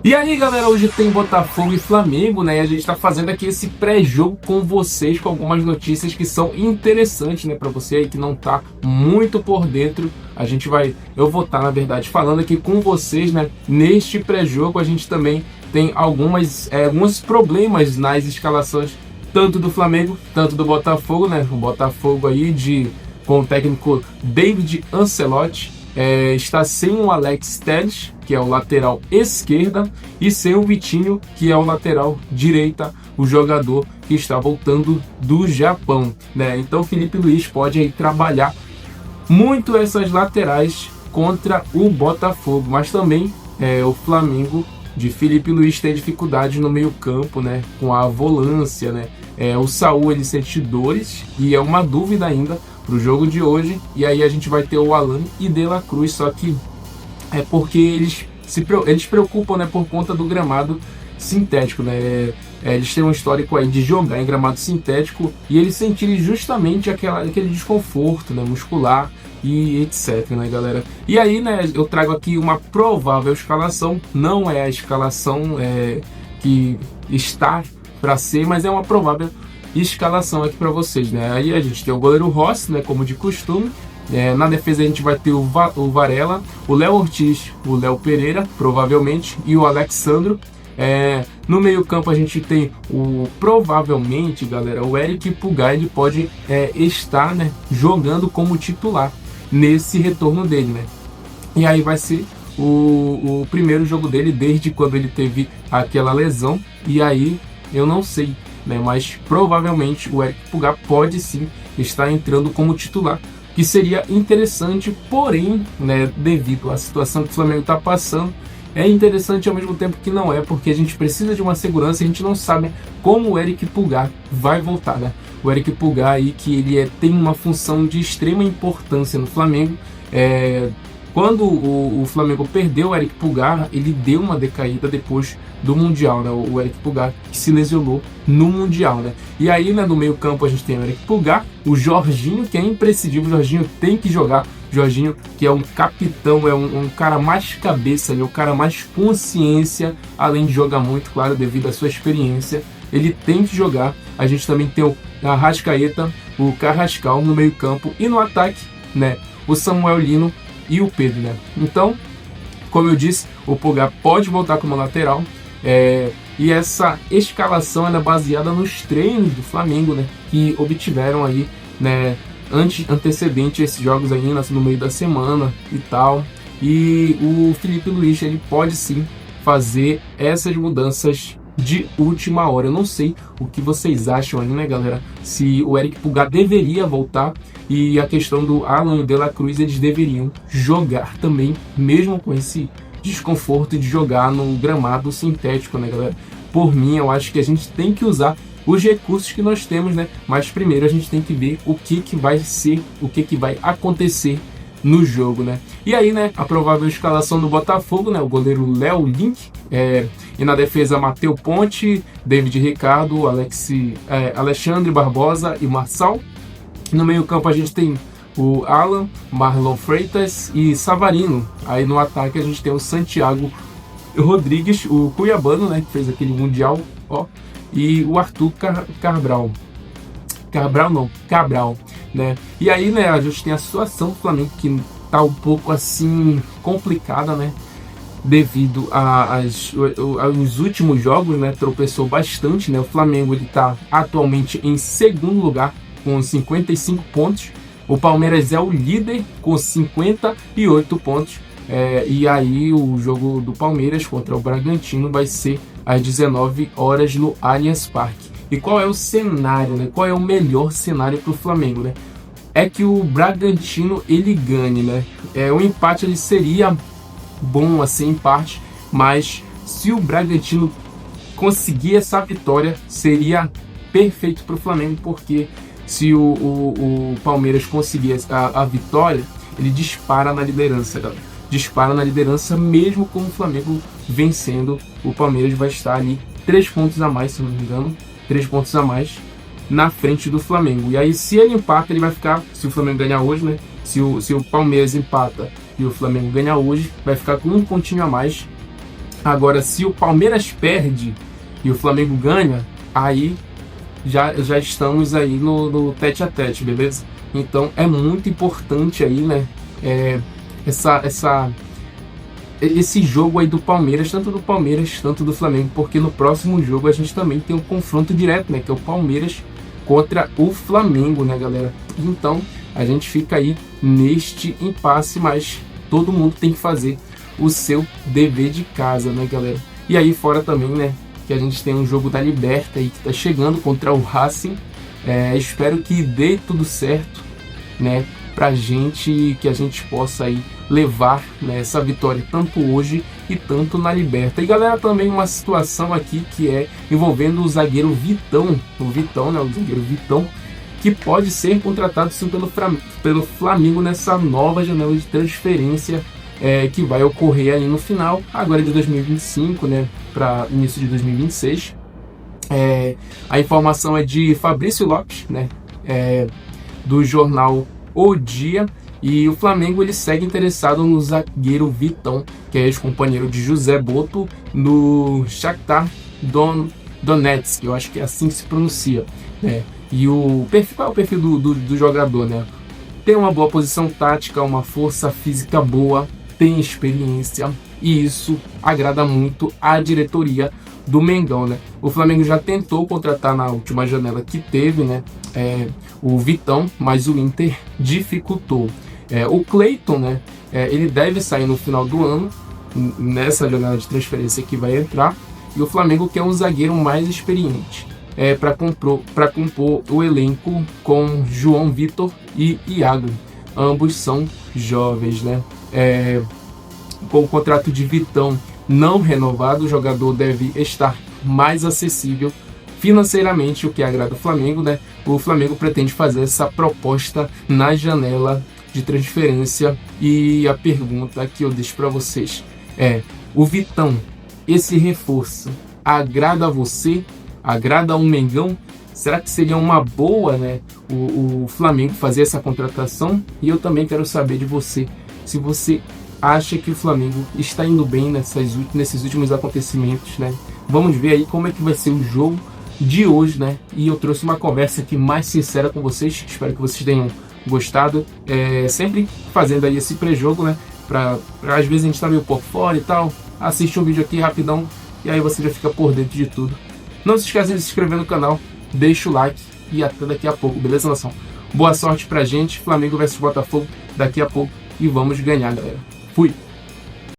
E aí galera, hoje tem Botafogo e Flamengo, né? E a gente tá fazendo aqui esse pré-jogo com vocês, com algumas notícias que são interessantes, né? Pra você aí que não tá muito por dentro, eu vou estar, na verdade, falando aqui com vocês, né? Neste pré-jogo a gente também tem alguns problemas nas escalações, tanto do Flamengo, tanto do Botafogo, né? O Botafogo aí com o técnico David Ancelotti. Está sem o Alex Telles, que é o lateral esquerda, e sem o Vitinho, que é o lateral direita, o jogador que está voltando do Japão, né? Então o Filipe Luís pode aí trabalhar muito essas laterais contra o Botafogo, mas também o Flamengo de Filipe Luís tem dificuldades no meio campo, né? Com a volância, né? O Saúl ele sente dores e é uma dúvida ainda para o jogo de hoje, e aí a gente vai ter o Alan e De La Cruz, só que é porque eles preocupam, né, por conta do gramado sintético, né? Eles têm um histórico aí de jogar em gramado sintético e eles sentirem justamente aquele desconforto, né, muscular e etc, né, galera? E aí, né, eu trago aqui uma provável escalação, não é a escalação que está para ser, mas é uma provável escalação aqui para vocês, né? Aí a gente tem o goleiro Rossi, né, como de costume. Na defesa a gente vai ter o Varela, o Léo Ortiz, o Léo Pereira, provavelmente, e o Alexandro. No meio campo a gente tem provavelmente, galera, o Eric Pulgar. Ele pode estar, né, jogando como titular nesse retorno dele, né? E aí vai ser o primeiro jogo dele desde quando ele teve aquela lesão, e aí eu não sei, né, mas provavelmente o Eric Pulgar pode sim estar entrando como titular, que seria interessante, porém, né, devido à situação que o Flamengo está passando, é interessante ao mesmo tempo que não é, porque a gente precisa de uma segurança e a gente não sabe como o Eric Pulgar vai voltar, né? O Eric Pulgar aí, que ele tem uma função de extrema importância no Flamengo. Quando o Flamengo perdeu o Eric Pulgar, ele deu uma decaída depois do Mundial, né? O Eric Pulgar, que se lesionou no Mundial, né? E aí, né, no meio campo a gente tem o Eric Pulgar, o Jorginho, que é imprescindível, o Jorginho tem que jogar. Jorginho, que é um capitão, é um cara mais cabeça, é um cara mais consciência, além de jogar muito, claro, devido à sua experiência. Ele tem que jogar. A gente também tem o Arrascaeta, o Carrascal no meio campo, e no ataque, né, o Samuel Lino e o Pedro, né? Então, como eu disse, o Pulgar pode voltar como lateral, e essa escalação é baseada nos treinos do Flamengo, né, que obtiveram aí, né, antecedente esses jogos aí no meio da semana e tal. E o Filipe Luís, ele pode sim fazer essas mudanças de última hora. Eu não sei o que vocês acham aí, né, galera? Se o Eric Pulgar deveria voltar, e a questão do Alan e De La Cruz, eles deveriam jogar também, mesmo com esse desconforto de jogar no gramado sintético, né, galera? Por mim, eu acho que a gente tem que usar os recursos que nós temos, né? Mas primeiro a gente tem que ver o que vai ser, o que vai acontecer no jogo, né? E aí, né, a provável escalação do Botafogo, né? O goleiro Léo Link, e na defesa Matheus Ponte, David Ricardo, Alexandre Barbosa e Marçal. No meio campo a gente tem o Alan, Marlon Freitas e Savarino. Aí no ataque a gente tem o Santiago Rodrigues, o cuiabano, né, que fez aquele mundial, e o Arthur Cabral, né? E aí, né, a gente tem a situação do Flamengo que tá um pouco assim complicada, né? Devido aos últimos jogos, né? Tropeçou bastante, né? O Flamengo, ele tá atualmente em segundo lugar com 55 pontos. O Palmeiras é o líder com 58 pontos. E aí o jogo do Palmeiras contra o Bragantino vai ser às 19 horas no Allianz Parque. E qual é o cenário, né? Qual é o melhor cenário para o Flamengo, né? É que o Bragantino ele ganhe, né? O empate ele seria bom assim em parte, mas se o Bragantino conseguir essa vitória seria perfeito para o Flamengo, porque se o Palmeiras conseguir a vitória, ele dispara na liderança, galera. Dispara na liderança, mesmo com o Flamengo vencendo. O Palmeiras vai estar ali 3 pontos a mais, se não me engano, 3 pontos a mais na frente do Flamengo. E aí, se ele empata, ele vai ficar, se o Flamengo ganhar hoje, né? Se o Palmeiras empata e o Flamengo ganhar hoje, vai ficar com um pontinho a mais Agora, se o Palmeiras perde e o Flamengo ganha, aí já estamos aí no tete a tete, beleza? Então é muito importante aí, né? Esse jogo aí do Palmeiras, tanto do Palmeiras, tanto do Flamengo, porque no próximo jogo a gente também tem um confronto direto, né? Que é o Palmeiras contra o Flamengo, né, galera? Então a gente fica aí neste impasse, mas todo mundo tem que fazer o seu dever de casa, né, galera? E aí fora também, né, que a gente tem um jogo da Liberta aí que tá chegando contra o Racing. Espero que dê tudo certo, né, pra gente, que a gente possa aí levar, né, essa vitória tanto hoje e tanto na Liberta. E galera, também uma situação aqui que é envolvendo o zagueiro Vitão, né, o zagueiro Vitão, que pode ser contratado sim pelo Flamengo nessa nova janela de transferência que vai ocorrer aí no final, agora de 2025, né, para início de 2026. A informação é de Fabrício Lopes, né, do jornal O Dia, e o Flamengo ele segue interessado no zagueiro Vitão, que é ex-companheiro de José Boto no Shakhtar Donetsk, eu acho que é assim que se pronuncia, né? E qual é o perfil do jogador, né? Tem uma boa posição tática, uma força física boa, tem experiência, e isso agrada muito a diretoria do Mengão, né? O Flamengo já tentou contratar na última janela que teve, né, o Vitão, mas o Inter dificultou. O Cleiton, né, ele deve sair no final do ano, nessa janela de transferência que vai entrar, e o Flamengo quer um zagueiro mais experiente para compor o elenco com João Vitor e Iago. Ambos são jovens, né? Com o contrato de Vitão não renovado, o jogador deve estar mais acessível financeiramente, o que agrada o Flamengo, né? O Flamengo pretende fazer essa proposta na janela de transferência, e a pergunta que eu deixo para vocês o Vitão, esse reforço, agrada a você? Agrada ao Mengão? Será que seria uma boa, né, o Flamengo fazer essa contratação? E eu também quero saber de você, se você acha que o Flamengo está indo bem nesses últimos acontecimentos, né? Vamos ver aí como é que vai ser o jogo de hoje, né? E eu trouxe uma conversa aqui mais sincera com vocês, espero que vocês tenham gostado, sempre fazendo aí esse pré-jogo, né? Pra às vezes a gente tá meio por fora e tal, assiste um vídeo aqui rapidão e aí você já fica por dentro de tudo. Não se esqueça de se inscrever no canal, deixa o like e até daqui a pouco, beleza, nação? Boa sorte pra gente, Flamengo versus Botafogo daqui a pouco, e vamos ganhar, galera. Fui!